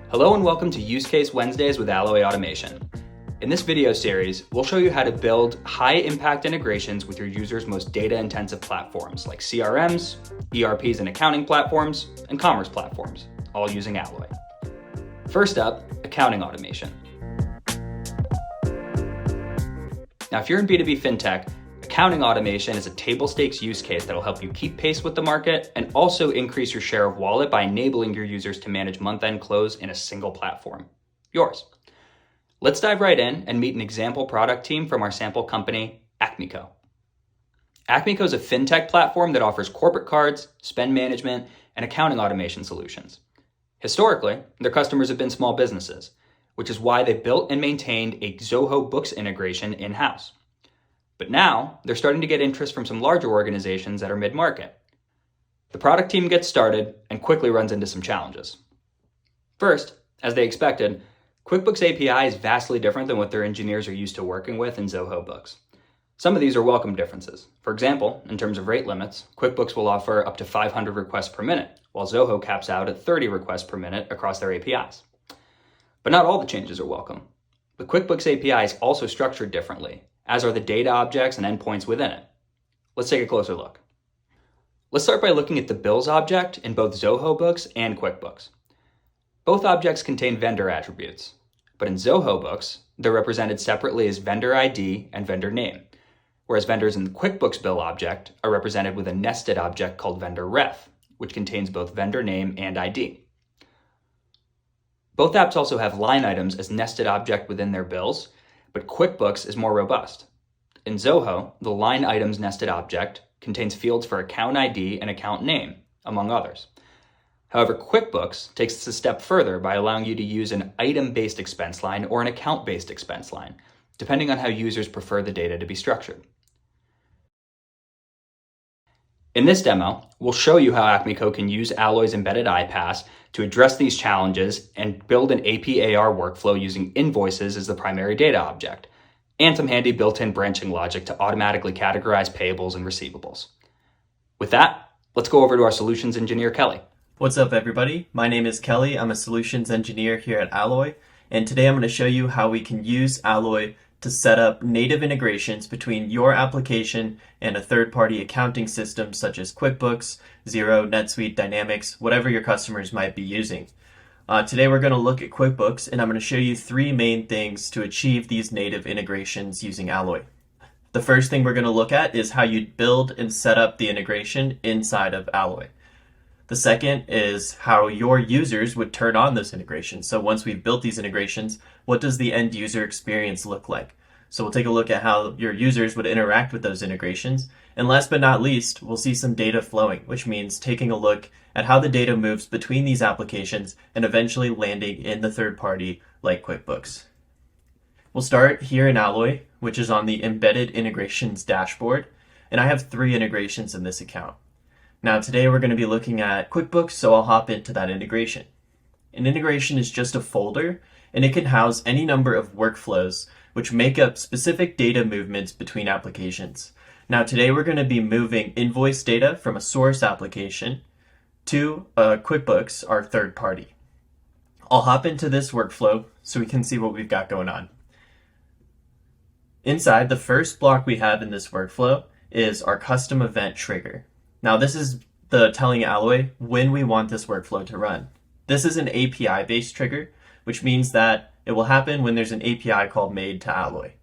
Hello and welcome to Use Case Wednesdays with Alloy Automation. In this video series, we'll show you how to build high-impact integrations with your users' most data-intensive platforms like CRMs, ERPs and accounting platforms, and commerce platforms, all using Alloy. First up, accounting automation. Now, if you're in B2B fintech, accounting automation is a table stakes use case that'll help you keep pace with the market and also increase your share of wallet by enabling your users to manage month-end close in a single platform, yours. Let's dive right in and meet an example product team from our sample company, Acmeco. Acmeco is a fintech platform that offers corporate cards, spend management, and accounting automation solutions. Historically, their customers have been small businesses, which is why they built and maintained a Zoho Books integration in-house. But now, they're starting to get interest from some larger organizations that are mid-market. The product team gets started and quickly runs into some challenges. First, as they expected, QuickBooks API is vastly different than what their engineers are used to working with in Zoho Books. Some of these are welcome differences. For example, in terms of rate limits, QuickBooks will offer up to 500 requests per minute, while Zoho caps out at 30 requests per minute across their APIs. But not all the changes are welcome. The QuickBooks API is also structured differently, as are the data objects and endpoints within it. Let's take a closer look. Let's start by looking at the bills object in both Zoho Books and QuickBooks. Both objects contain vendor attributes, but in Zoho Books, they're represented separately as vendor ID and vendor name, whereas vendors in the QuickBooks bill object are represented with a nested object called vendor ref, which contains both vendor name and ID. Both apps also have line items as nested object within their bills, but QuickBooks is more robust. In Zoho, the line items nested object contains fields for account ID and account name, among others. However, QuickBooks takes this a step further by allowing you to use an item-based expense line or an account-based expense line, depending on how users prefer the data to be structured. In this demo, we'll show you how Acmeco can use Alloy's embedded iPaaS to address these challenges and build an AP/AR workflow using invoices as the primary data object, and some handy built-in branching logic to automatically categorize payables and receivables. With that, let's go over to our solutions engineer, Kelly. What's up, everybody? My name is Kelly. I'm a solutions engineer here at Alloy, and today I'm going to show you how we can use Alloy to set up native integrations between your application and a third-party accounting system such as QuickBooks, Xero, NetSuite, Dynamics, whatever your customers might be using. Today we're going to look at QuickBooks, and I'm going to show you three main things to achieve these native integrations using Alloy. The first thing we're going to look at is how you build and set up the integration inside of Alloy. The second is how your users would turn on those integrations. So once we've built these integrations, what does the end user experience look like? So we'll take a look at how your users would interact with those integrations. And last but not least, we'll see some data flowing, which means taking a look at how the data moves between these applications and eventually landing in the third party like QuickBooks. We'll start here in Alloy, which is on the Embedded Integrations dashboard. And I have three integrations in this account. Now today we're going to be looking at QuickBooks, so I'll hop into that integration. An integration is just a folder, and it can house any number of workflows which make up specific data movements between applications. Now today we're going to be moving invoice data from a source application to QuickBooks, our third party. I'll hop into this workflow so we can see what we've got going on. Inside, the first block we have in this workflow is our custom event trigger. Now this is the telling Alloy when we want this workflow to run. This is an API-based trigger, which means that it will happen when there's an API call made to Alloy.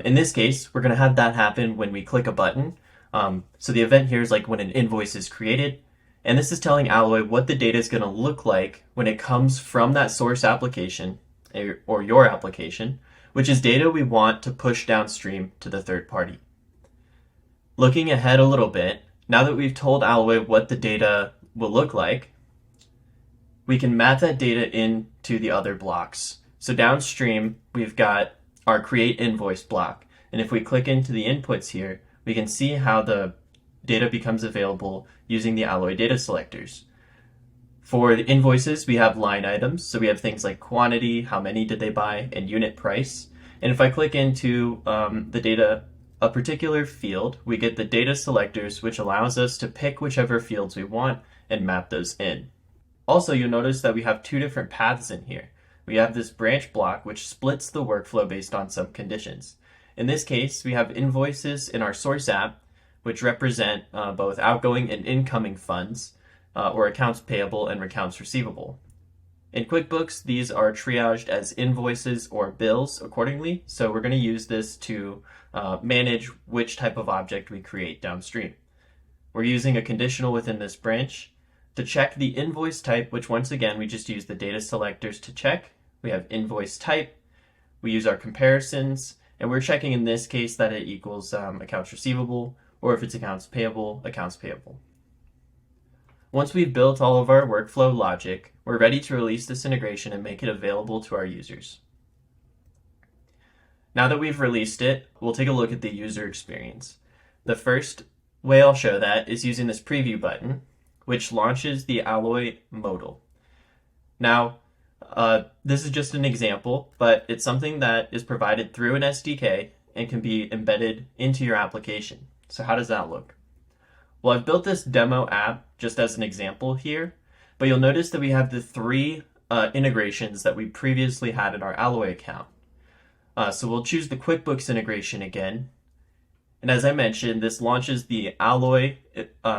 In this case, we're going to have that happen when we click a button. So the event here is like when an invoice is created, and this is telling Alloy what the data is going to look like when it comes from that source application or your application, which is data we want to push downstream to the third party. Looking ahead a little bit, now that we've told Alloy what the data will look like, we can map that data into the other blocks. So downstream, we've got our create invoice block. And if we click into the inputs here, we can see how the data becomes available using the Alloy data selectors. For the invoices, we have line items. So we have things like quantity, how many did they buy, and unit price. And if I click into the data a particular field, we get the data selectors, which allows us to pick whichever fields we want and map those in. Also, you'll notice that we have two different paths in here. We have this branch block which splits the workflow based on some conditions. In this case, we have invoices in our source app, which represent both outgoing and incoming funds, or accounts payable and accounts receivable. In QuickBooks, these are triaged as invoices or bills accordingly, so we're going to use this to manage which type of object we create downstream. We're using a conditional within this branch to check the invoice type, which once again, we just use the data selectors to check. We have invoice type, we use our comparisons, and we're checking in this case that it equals accounts receivable, or if it's accounts payable, accounts payable. Once we've built all of our workflow logic, we're ready to release this integration and make it available to our users. Now that we've released it, we'll take a look at the user experience. The first way I'll show that is using this preview button, which launches the Alloy modal. Now, this is just an example, but it's something that is provided through an SDK and can be embedded into your application. So how does that look? Well, I've built this demo app just as an example here, but you'll notice that we have the three integrations that we previously had in our Alloy account. So we'll choose the QuickBooks integration again. And as I mentioned, this launches the Alloy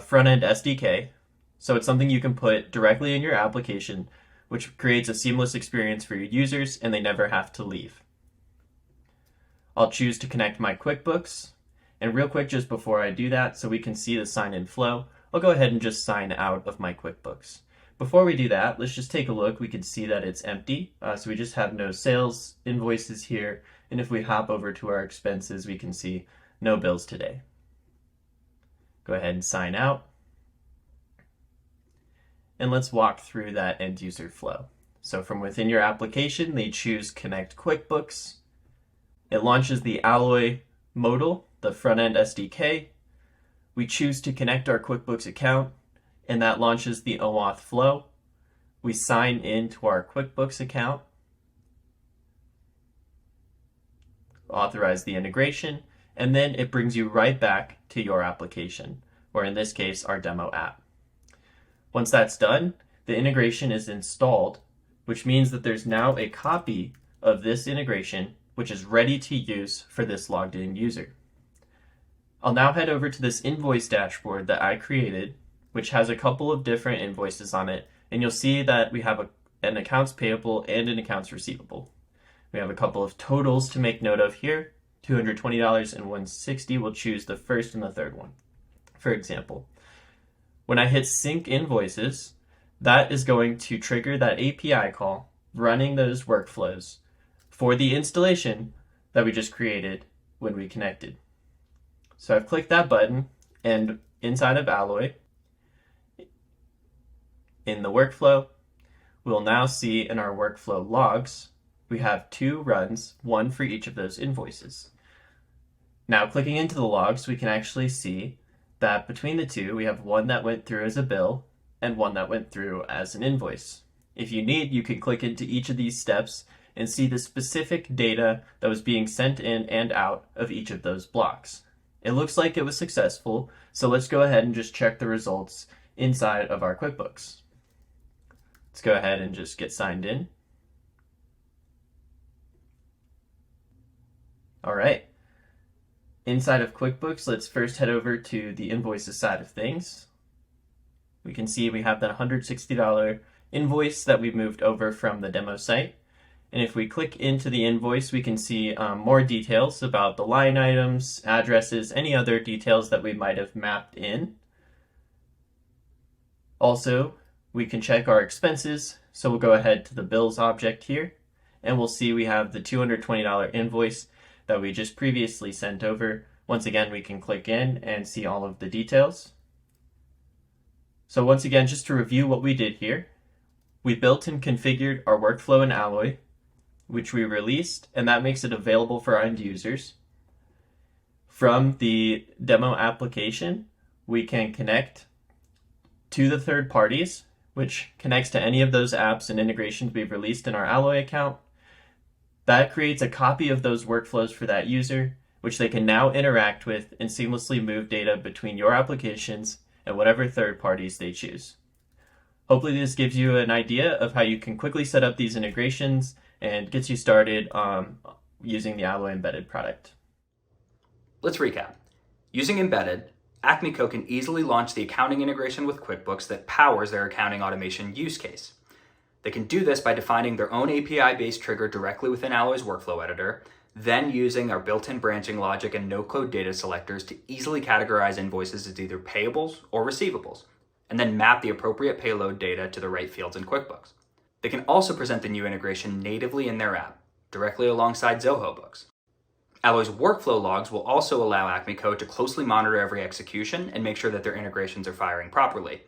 front-end SDK. So it's something you can put directly in your application, which creates a seamless experience for your users and they never have to leave. I'll choose to connect my QuickBooks. And real quick, just before I do that, so we can see the sign-in flow, I'll go ahead and just sign out of my QuickBooks. Before we do that, let's just take a look. We can see that it's empty. So we just have no sales invoices here. And if we hop over to our expenses, we can see no bills today. Go ahead and sign out. And let's walk through that end user flow. So from within your application, they choose Connect QuickBooks. It launches the Alloy modal, the front-end SDK. We choose to connect our QuickBooks account, and that launches the OAuth flow. We sign into our QuickBooks account, authorize the integration, and then it brings you right back to your application, or in this case, our demo app. Once that's done, the integration is installed, which means that there's now a copy of this integration, which is ready to use for this logged in user. I'll now head over to this invoice dashboard that I created, which has a couple of different invoices on it, and you'll see that we have an accounts payable and an accounts receivable. We have a couple of totals to make note of here, $220 and $160. We'll choose the first and the third one. For example, when I hit sync invoices, that is going to trigger that API call running those workflows for the installation that we just created when we connected. So I've clicked that button, and inside of Alloy, in the workflow, we'll now see in our workflow logs, we have two runs, one for each of those invoices. Now clicking into the logs, we can actually see that between the two, we have one that went through as a bill and one that went through as an invoice. If you need, you can click into each of these steps and see the specific data that was being sent in and out of each of those blocks. It looks like it was successful, so let's go ahead and just check the results inside of our QuickBooks. Let's go ahead and just get signed in. All right. Inside of QuickBooks, let's first head over to the invoices side of things. We can see we have that $160 invoice that we moved over from the demo site. And if we click into the invoice, we can see more details about the line items, addresses, any other details that we might have mapped in. Also, we can check our expenses. So we'll go ahead to the bills object here, and we'll see we have the $220 invoice that we just previously sent over. Once again, we can click in and see all of the details. So once again, just to review what we did here, we built and configured our workflow in Alloy, which we released, and that makes it available for our end users. From the demo application, we can connect to the third parties, which connects to any of those apps and integrations we've released in our Alloy account. That creates a copy of those workflows for that user, which they can now interact with and seamlessly move data between your applications and whatever third parties they choose. Hopefully this gives you an idea of how you can quickly set up these integrations and gets you started using the Alloy embedded product. Let's recap. Using embedded, Acme Co can easily launch the accounting integration with QuickBooks that powers their accounting automation use case. They can do this by defining their own API-based trigger directly within Alloy's workflow editor, then using our built-in branching logic and no-code data selectors to easily categorize invoices as either payables or receivables, and then map the appropriate payload data to the right fields in QuickBooks. They can also present the new integration natively in their app, directly alongside Zoho Books. Alloy's workflow logs will also allow Acme Co to closely monitor every execution and make sure that their integrations are firing properly.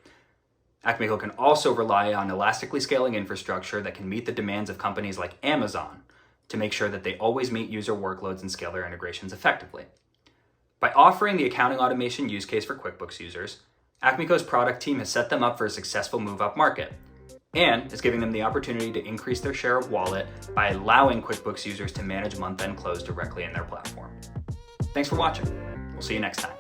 Acme Co can also rely on elastically scaling infrastructure that can meet the demands of companies like Amazon to make sure that they always meet user workloads and scale their integrations effectively. By offering the accounting automation use case for QuickBooks users, Acme Co's product team has set them up for a successful move-up market, and is giving them the opportunity to increase their share of wallet by allowing QuickBooks users to manage month-end close directly in their platform. Thanks for watching. We'll see you next time.